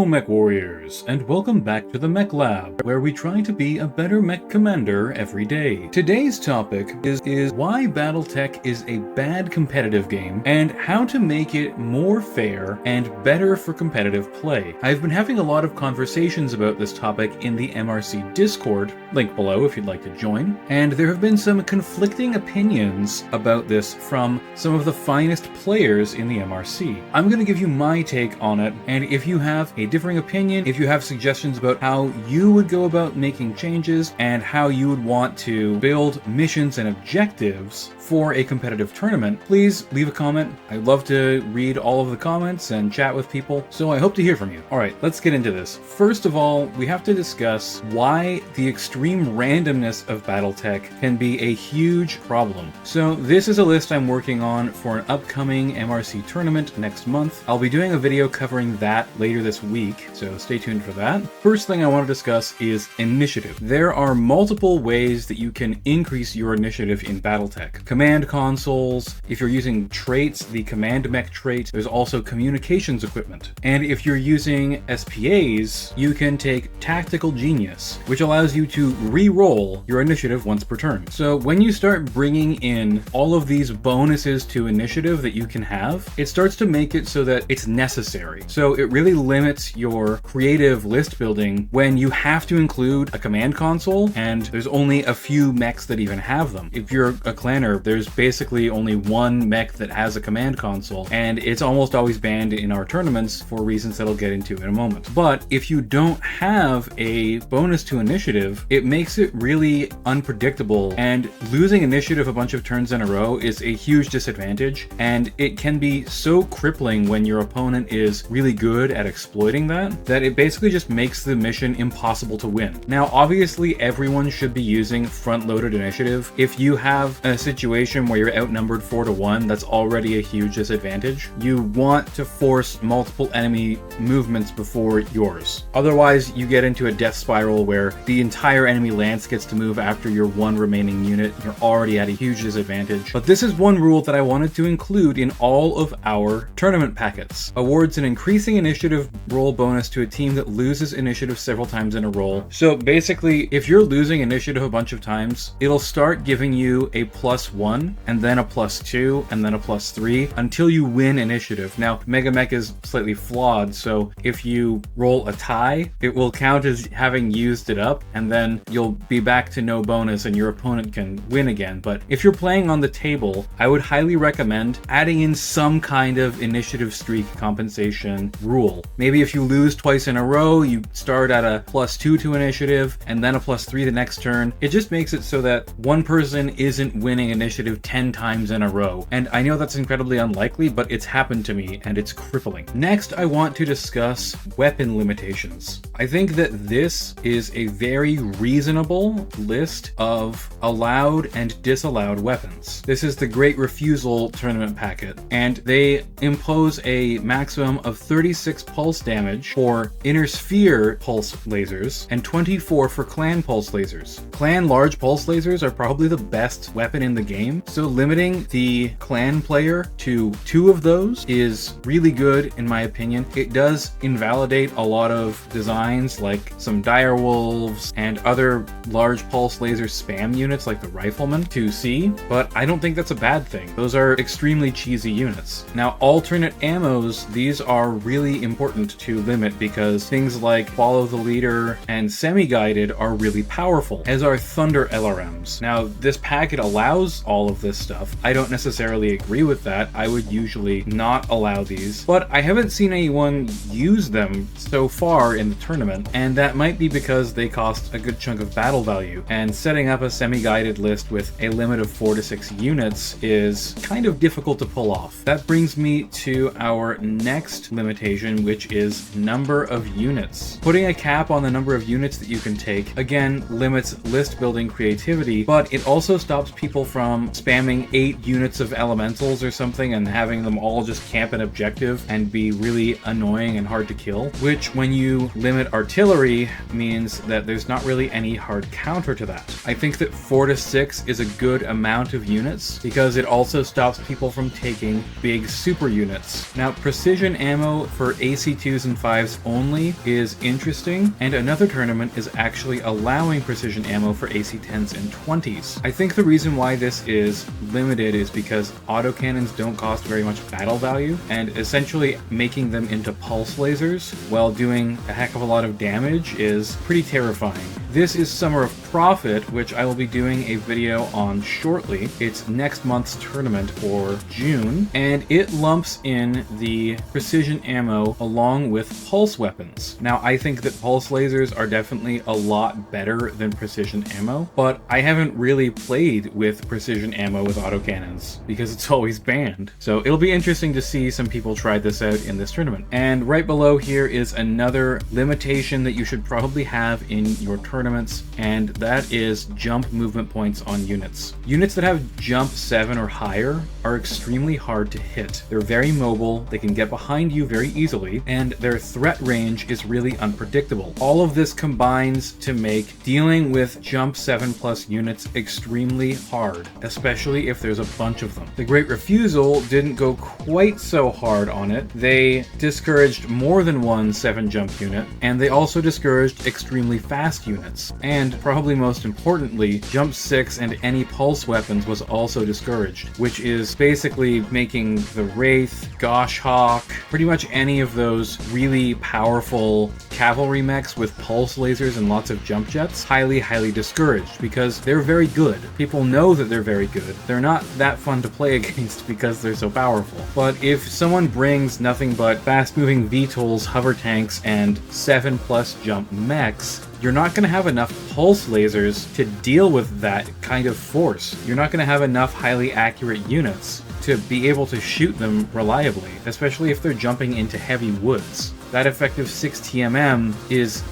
Mech Warriors, and welcome back to the Mech Lab, where we try to be a better mech commander every day. Today's topic is why Battletech is a bad competitive game, and how to make it more fair and better for competitive play. I've been having a lot of conversations about this topic in the MRC Discord, link below if you'd like to join, and there have been some conflicting opinions about this from some of the finest players in the MRC. I'm going to give you my take on it, and if you have a differing opinion, if you have suggestions about how you would go about making changes and how you would want to build missions and objectives for a competitive tournament, please leave a comment. I'd love to read all of the comments and chat with people, so I hope to hear from you. Alright, let's get into this. First of all, we have to discuss why the extreme randomness of Battletech can be a huge problem. So this is a list I'm working on for an upcoming MRC tournament next month. I'll be doing a video covering that later this week, so stay tuned for that. First thing I want to discuss is initiative. There are multiple ways that you can increase your initiative in Battletech. Command consoles, if you're using traits, the command mech trait, there's also communications equipment. And if you're using SPAs, you can take Tactical Genius, which allows you to re-roll your initiative once per turn. So when you start bringing in all of these bonuses to initiative that you can have, it starts to make it so that it's necessary. So it really limits your creative list building when you have to include a command console, and there's only a few mechs that even have them. If you're a clanner, there's basically only one mech that has a command console, and it's almost always banned in our tournaments for reasons that I'll get into in a moment. But if you don't have a bonus to initiative, it makes it really unpredictable, and losing initiative a bunch of turns in a row is a huge disadvantage, and it can be so crippling when your opponent is really good at exploiting that it basically just makes the mission impossible to win. Now, obviously, everyone should be using front-loaded initiative. If you have a situation where you're outnumbered 4-1, that's already a huge disadvantage. You want to force multiple enemy movements before yours. Otherwise, you get into a death spiral where the entire enemy lance gets to move after your one remaining unit. You're already at a huge disadvantage. But this is one rule that I wanted to include in all of our tournament packets. Awards an increasing initiative roll bonus to a team that loses initiative several times in a roll. So basically, if you're losing initiative a bunch of times, it'll start giving you a +1, and then a +2, and then a +3 until you win initiative. Now, Mega Mech is slightly flawed, so if you roll a tie, it will count as having used it up, and then you'll be back to no bonus and your opponent can win again. But if you're playing on the table, I would highly recommend adding in some kind of initiative streak compensation rule. Maybe if you lose twice in a row, you start at a +2 to initiative, and then a +3 the next turn. It just makes it so that one person isn't winning initiative 10 times in a row. And I know that's incredibly unlikely, but it's happened to me and it's crippling. Next, I want to discuss weapon limitations. I think that this is a very reasonable list of allowed and disallowed weapons. This is the Great Refusal tournament packet, and they impose a maximum of 36 pulse damage for inner sphere pulse lasers and 24 for clan pulse lasers. Clan large pulse lasers are probably the best weapon in the game, so limiting the clan player to 2 of those is really good in my opinion. It does invalidate a lot of designs like some dire wolves and other large pulse laser spam units like the rifleman 2C, but I don't think that's a bad thing. Those are extremely cheesy units. Now, alternate ammos, these are really important to limit because things like follow the leader and semi-guided are really powerful, as are thunder LRMs. Now, this packet allows all of this stuff. I don't necessarily agree with that. I would usually not allow these, but I haven't seen anyone use them so far in the tournament, and that might be because they cost a good chunk of battle value, and setting up a semi-guided list with a limit of 4 to 6 units is kind of difficult to pull off. That brings me to our next limitation, which is number of units. Putting a cap on the number of units that you can take, again, limits list building creativity, but it also stops people from spamming 8 units of elementals or something and having them all just camp an objective and be really annoying and hard to kill, which when you limit ultimate artillery means that there's not really any hard counter to that. I think that 4 to 6 is a good amount of units because it also stops people from taking big super units. Now, precision ammo for AC2s and 5s only is interesting, and another tournament is actually allowing precision ammo for AC10s and 20s. I think the reason why this is limited is because autocannons don't cost very much battle value, and essentially making them into pulse lasers while doing a heck of a lot of damage is pretty terrifying. This is Summer of Profit, which I will be doing a video on shortly. It's next month's tournament for June, and it lumps in the precision ammo along with pulse weapons. Now, I think that pulse lasers are definitely a lot better than precision ammo, but I haven't really played with precision ammo with autocannons because it's always banned. So it'll be interesting to see some people try this out in this tournament. And right below here is another limitation that you should probably have in your tournaments, and that is jump movement points on units. Units that have jump 7 or higher are extremely hard to hit. They're very mobile, they can get behind you very easily, and their threat range is really unpredictable. All of this combines to make dealing with jump 7 plus units extremely hard, especially if there's a bunch of them. The Great Refusal didn't go quite so hard on it. They discouraged more than one 7 jump unit, and they also discouraged extremely fast units. And probably most importantly, jump 6 and any pulse weapons was also discouraged, which is basically making the Wraith, Goshhawk, pretty much any of those really powerful cavalry mechs with pulse lasers and lots of jump jets highly, highly discouraged because they're very good. People know that they're very good. They're not that fun to play against because they're so powerful. But if someone brings nothing but fast-moving VTOLs, hover tanks, and 7+ jump mechs, you're not going to have enough pulse lasers to deal with that kind of force. You're not going to have enough highly accurate units to be able to shoot them reliably, especially if they're jumping into heavy woods. That effective 6 TMM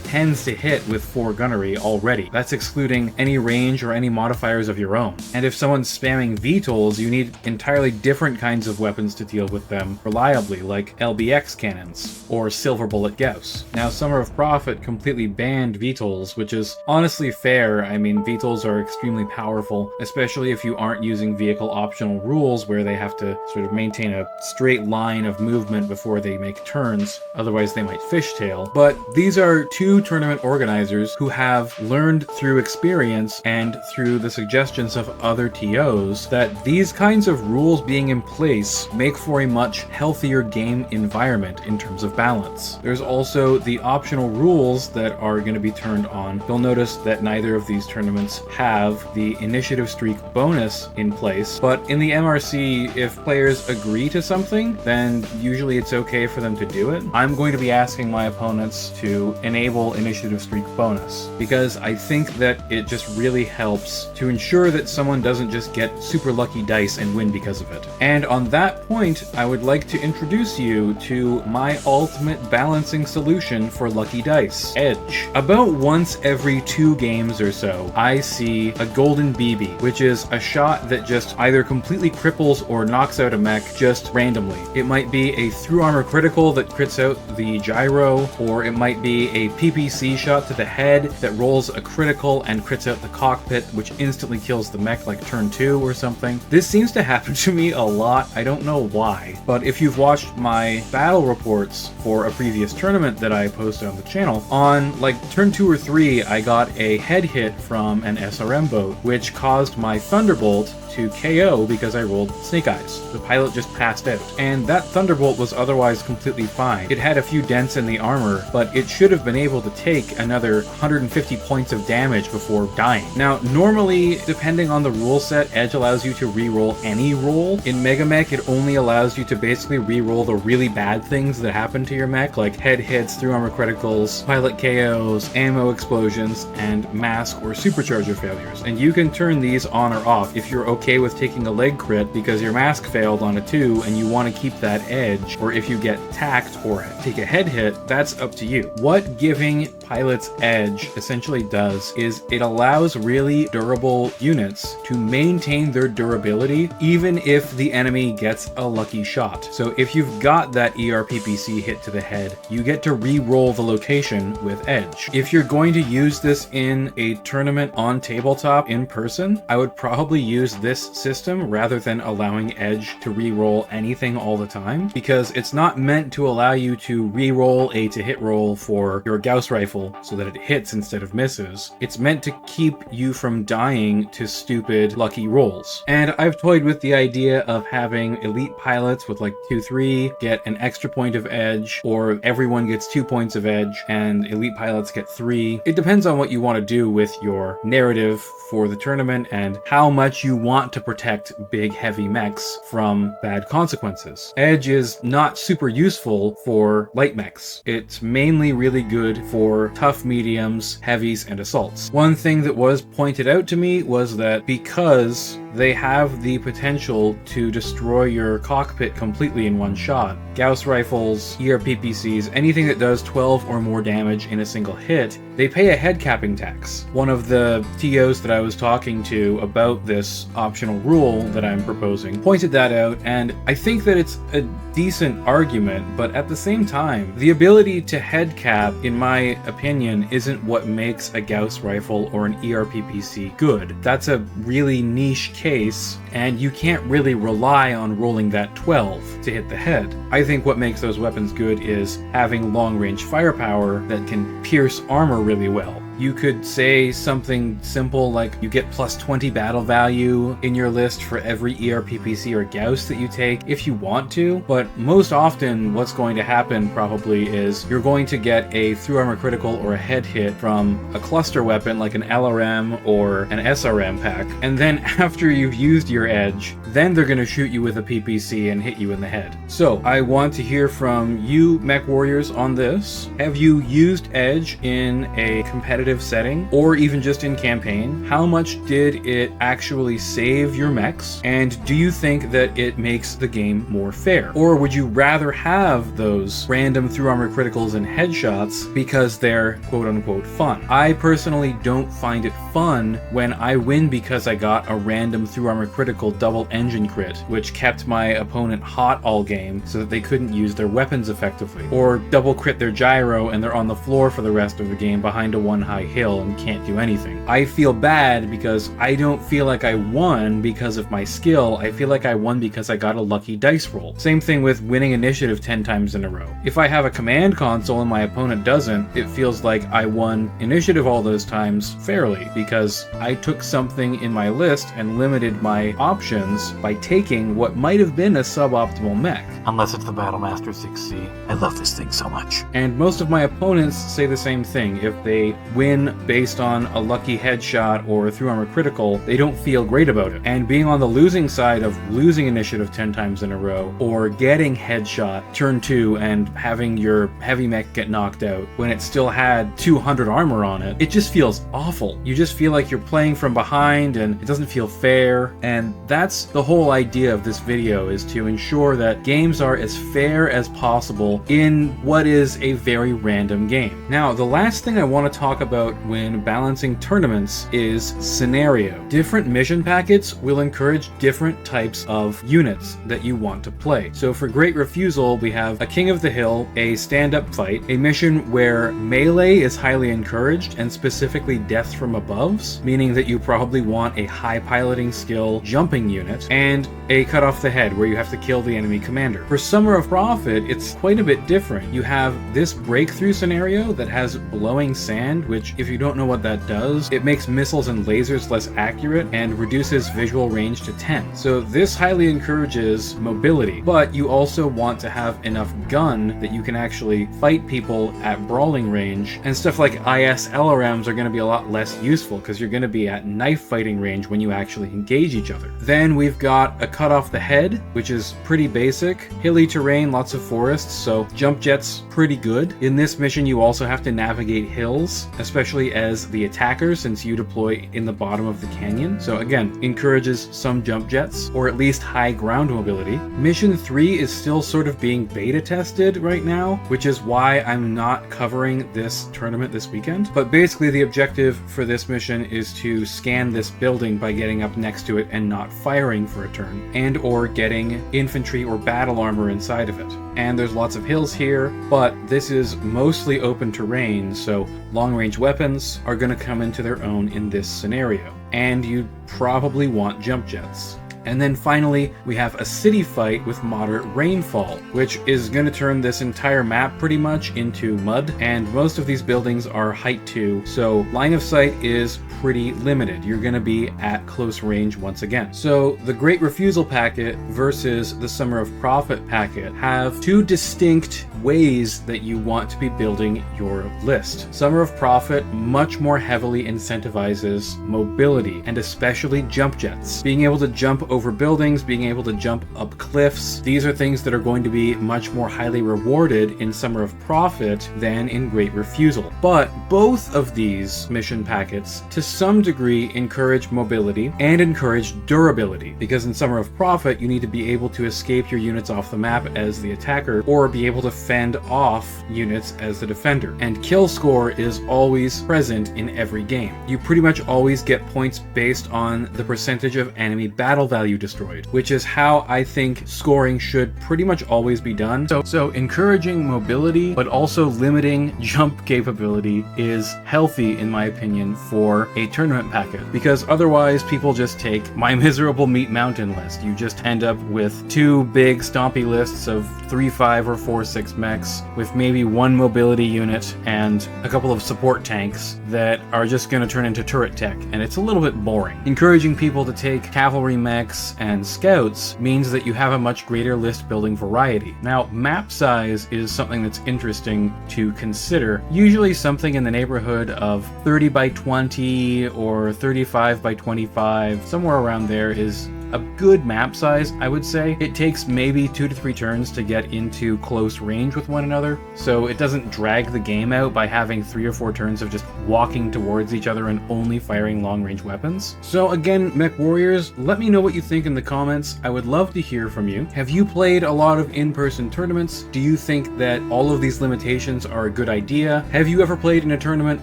tends to hit with 4 gunnery already. That's excluding any range or any modifiers of your own. And if someone's spamming VTOLs, you need entirely different kinds of weapons to deal with them reliably, like LBX cannons or Silver Bullet Gauss. Now, Summer of Profit completely banned VTOLs, which is honestly fair. I mean, VTOLs are extremely powerful, especially if you aren't using vehicle optional rules where they have to sort of maintain a straight line of movement before they make turns. Otherwise, they might fishtail. But these are 2 tournament organizers who have learned through experience and through the suggestions of other TOs that these kinds of rules being in place make for a much healthier game environment in terms of balance. There's also the optional rules that are going to be turned on. You'll notice that neither of these tournaments have the initiative streak bonus in place, but in the MRC, if players agree to something, then usually it's okay for them to do it. I'm going to be asking my opponents to enable initiative streak bonus because I think that it just really helps to ensure that someone doesn't just get super lucky dice and win because of it. And on that point, I would like to introduce you to my ultimate balancing solution for lucky dice, Edge. About once every 2 games or so, I see a golden BB, which is a shot that just either completely cripples or knocks out a mech just randomly. It might be a through armor critical that crits out the gyro, or it might be a PPC shot to the head that rolls a critical and crits out the cockpit, which instantly kills the mech like turn 2 or something. This seems to happen to me a lot. I don't know why, but if you've watched my battle reports for a previous tournament that I posted on the channel, on like turn 2 or 3, I got a head hit from an SRM boat, which caused my Thunderbolt to KO because I rolled Snake Eyes. The pilot just passed out. And that Thunderbolt was otherwise completely fine. It had a few dents in the armor, but it should have been able to take another 150 points of damage before dying. Now, normally, depending on the rule set, Edge allows you to re-roll any roll. In Mega Mech, it only allows you to basically re-roll the really bad things that happen to your mech, like head hits, through armor criticals, pilot KOs, ammo explosions, and mask or supercharger failures. And you can turn these on or off if you're okay with taking a leg crit because your mask failed on a 2 and you want to keep that edge, or if you get tacked or take a head hit, that's up to you. What giving Pilot's Edge essentially does is it allows really durable units to maintain their durability even if the enemy gets a lucky shot. So if you've got that ERPPC hit to the head, you get to re-roll the location with Edge. If you're going to use this in a tournament on tabletop in person, I would probably use this system rather than allowing Edge to re-roll anything all the time, because it's not meant to allow you to re-roll a to-hit roll for your Gauss rifle so that it hits instead of misses. It's meant to keep you from dying to stupid lucky rolls. And I've toyed with the idea of having elite pilots with like 2-3 get an extra point of Edge, or everyone gets 2 points of Edge and elite pilots get 3. It depends on what you want to do with your narrative for the tournament and how much you want to protect big heavy mechs from bad consequences. Edge is not super useful for light mechs. It's mainly really good for tough mediums, heavies, and assaults. One thing that was pointed out to me was that because they have the potential to destroy your cockpit completely in one shot, Gauss rifles, ERPPCs, anything that does 12 or more damage in a single hit, they pay a head capping tax. One of the TOs that I was talking to about this optional rule that I'm proposing pointed that out, and I think that it's a decent argument, but at the same time, the ability to head cap, in my opinion, isn't what makes a Gauss rifle or an ERPPC good. That's a really niche case, and you can't really rely on rolling that 12 to hit the head. I think what makes those weapons good is having long-range firepower that can pierce armor really well. You could say something simple like you get plus 20 battle value in your list for every ERPPC or Gauss that you take if you want to, but most often what's going to happen probably is you're going to get a through armor critical or a head hit from a cluster weapon like an LRM or an SRM pack, and then after you've used your Edge, then they're going to shoot you with a PPC and hit you in the head. So I want to hear from you mech warriors on this. Have you used Edge in a competitive setting, or even just in campaign? How much did it actually save your mechs? And do you think that it makes the game more fair? Or would you rather have those random through armor criticals and headshots because they're quote unquote fun? I personally don't find it fun when I win because I got a random through armor critical double engine crit, which kept my opponent hot all game so that they couldn't use their weapons effectively, or double crit their gyro and they're on the floor for the rest of the game behind a one high hill and can't do anything. I feel bad because I don't feel like I won because of my skill. I feel like I won because I got a lucky dice roll. Same thing with winning initiative 10 times in a row. If I have a command console and my opponent doesn't, it feels like I won initiative all those times fairly because I took something in my list and limited my options by taking what might have been a suboptimal mech. Unless it's the Battlemaster 6C. I love this thing so much. And most of my opponents say the same thing. If they win based on a lucky headshot or through armor critical, they don't feel great about it. And being on the losing side of losing initiative 10 times in a row, or getting headshot turn 2 and having your heavy mech get knocked out when it still had 200 armor on it, it just feels awful. You just feel like you're playing from behind and it doesn't feel fair. And that's the whole idea of this video, is to ensure that games are as fair as possible in what is a very random game. Now, the last thing I want to talk about when balancing tournaments is scenario. Different mission packets will encourage different types of units that you want to play. So for Great Refusal, we have a King of the Hill, a stand-up fight, a mission where melee is highly encouraged, and specifically death from aboves, meaning that you probably want a high piloting skill jumping unit, and a cut off the head where you have to kill the enemy commander. For Summer of Profit, it's quite a bit different. You have this breakthrough scenario that has blowing sand, which if you don't know what that does, it makes missiles and lasers less accurate and reduces visual range to 10. So this highly encourages mobility, but you also want to have enough gun that you can actually fight people at brawling range, and stuff like IS LRMs are going to be a lot less useful because you're going to be at knife fighting range when you actually engage each other. Then we've got a cut off the head, which is pretty basic. Hilly terrain, lots of forests, so jump jets pretty good. In this mission you also have to navigate hills, especially especially as the attacker since you deploy in the bottom of the canyon. So again, encourages some jump jets, or at least high ground mobility. Mission 3 is still sort of being beta tested right now, which is why I'm not covering this tournament this weekend. But basically the objective for this mission is to scan this building by getting up next to it and not firing for a turn, and or getting infantry or battle armor inside of it. And there's lots of hills here, but this is mostly open terrain, so long-range weapons are going to come into their own in this scenario. And you probably want jump jets. And then finally, we have a city fight with moderate rainfall, which is going to turn this entire map pretty much into mud, and most of these buildings are height 2, so line of sight is pretty limited. You're going to be at close range once again. So the Great Refusal packet versus the Summer of Profit packet have two distinct ways that you want to be building your list. Summer of Profit much more heavily incentivizes mobility, and especially jump jets. Being able to jump over buildings, being able to jump up cliffs, these are things that are going to be much more highly rewarded in Summer of Profit than in Great Refusal. But both of these mission packets to some degree encourage mobility and encourage durability, because in Summer of Profit you need to be able to escape your units off the map as the attacker, or be able to fend off units as the defender. And kill score is always present in every game. You pretty much always get points based on the percentage of enemy battle value destroyed, which is how I think scoring should pretty much always be done. So encouraging mobility but also limiting jump capability is healthy in my opinion for a tournament packet, because otherwise people just take my miserable meat mountain list. You just end up with two big stompy lists of 3, 5, or 4, 6 mechs with maybe one mobility unit and a couple of support tanks that are just going to turn into turret tech, and it's a little bit boring. Encouraging people to take cavalry mechs and scouts means that you have a much greater list building variety. Now, map size is something that's interesting to consider. Usually something in the neighborhood of 30 by 20 or 35 by 25, somewhere around there is a good map size, I would say. It takes maybe 2 to 3 turns to get into close range with one another, so it doesn't drag the game out by having 3 or 4 turns of just walking towards each other and only firing long-range weapons. So again, Mech Warriors, let me know what you think in the comments. I would love to hear from you. Have you played a lot of in-person tournaments? Do you think that all of these limitations are a good idea? Have you ever played in a tournament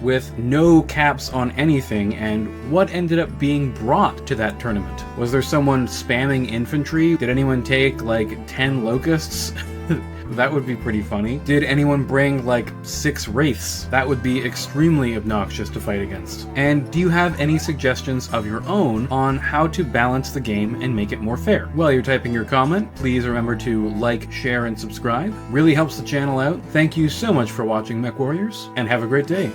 with no caps on anything, and what ended up being brought to that tournament? Was there someone spamming infantry? Did anyone take like 10 locusts? That would be pretty funny. Did anyone bring like 6 wraiths? That would be extremely obnoxious to fight against. And do you have any suggestions of your own on how to balance the game and make it more fair? While you're typing your comment, please remember to like, share, and subscribe. Really helps the channel out. Thank you so much for watching, Mech Warriors, and have a great day.